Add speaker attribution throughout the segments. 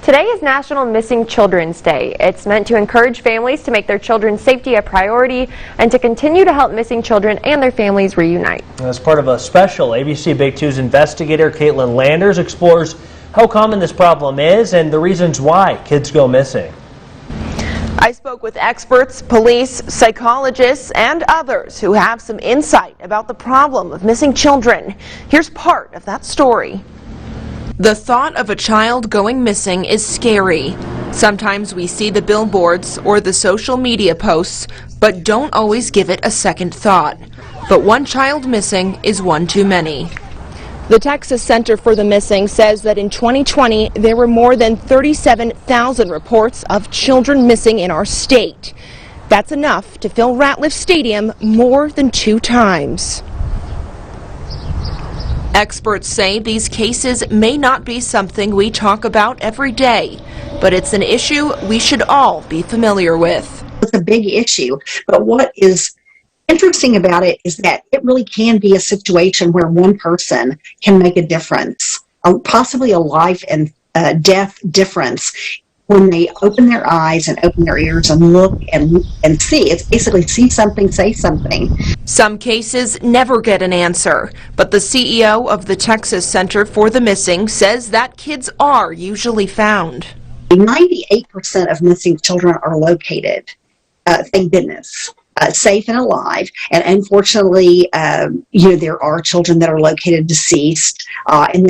Speaker 1: Today is National Missing Children's Day. It's meant to encourage families to make their children's safety a priority and to continue to help missing children and their families reunite.
Speaker 2: As part of a special, ABC Big 2's investigator Caitlin Landers explores how common this problem is and the reasons why kids go missing.
Speaker 3: I spoke with experts, police, psychologists, and others who have some insight about the problem of missing children. Here's part of that story. The thought of a child going missing is scary. Sometimes we see the billboards or the social media posts, but don't always give it a second thought. But one child missing is one too many. The Texas Center for the Missing says that in 2020, there were more than 37,000 reports of children missing in our state. That's enough to fill Ratliff Stadium more than 2 times. Experts say these cases may not be something we talk about every day, but it's an issue we should all be familiar with.
Speaker 4: It's a big issue, but what is interesting about it is that it really can be a situation where one person can make a difference, possibly a life and death difference, when they open their eyes and open their ears and look and see. It's basically see something, say something.
Speaker 3: Some cases never get an answer, but the CEO of the Texas Center for the Missing says that kids are usually found.
Speaker 4: 98% of missing children are located, thank goodness, safe and alive. And unfortunately, there are children that are located deceased, and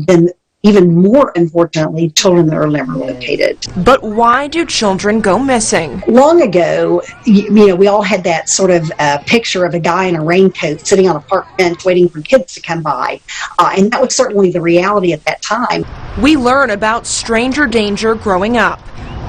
Speaker 4: then even more unfortunately, children that are never located.
Speaker 3: But why do children go missing?
Speaker 4: Long ago, we all had that sort of picture of a guy in a raincoat sitting on a park bench waiting for kids to come by. And that was certainly the reality at that time.
Speaker 3: We learn about stranger danger growing up,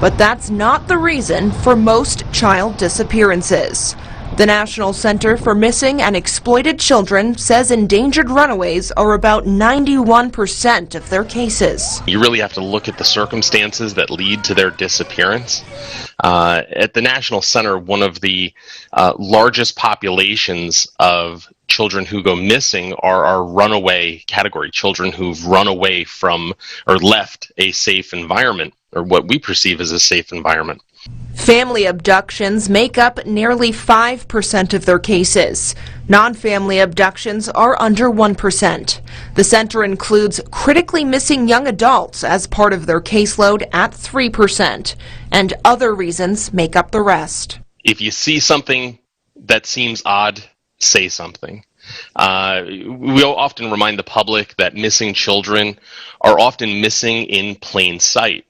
Speaker 3: but that's not the reason for most child disappearances. The National Center for Missing and Exploited Children says endangered runaways are about 91% of their cases.
Speaker 5: You really have to look at the circumstances that lead to their disappearance. At the National Center, one of the largest populations of children who go missing are our runaway category, children who've run away from or left a safe environment, or what we perceive as a safe environment.
Speaker 3: Family abductions make up nearly 5% of their cases. Non-family abductions are under 1%. The center includes critically missing young adults as part of their caseload at 3%, and other reasons make up the rest.
Speaker 5: If you see something that seems odd, say something. We'll often remind the public that missing children are often missing in plain sight.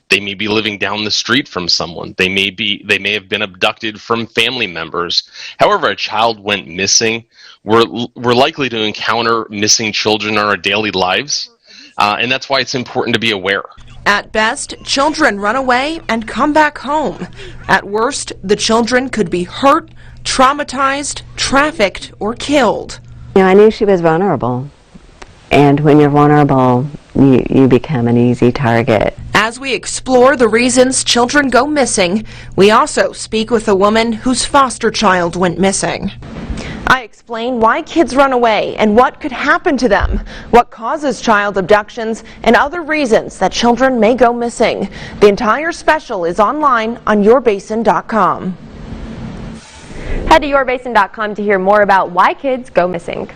Speaker 5: They may be living down the street from someone. They may have been abducted from family members. However a child went missing, we're likely to encounter missing children in our daily lives, and that's why it's important to be aware.
Speaker 3: At best, children run away and come back home. At worst, the children could be hurt, traumatized, trafficked, or killed.
Speaker 6: I knew she was vulnerable, and when you're vulnerable, you become an easy target.
Speaker 3: As we explore the reasons children go missing, we also speak with a woman whose foster child went missing. I explain why kids run away and what could happen to them, what causes child abductions, and other reasons that children may go missing. The entire special is online on yourbasin.com.
Speaker 1: Head to yourbasin.com to hear more about why kids go missing.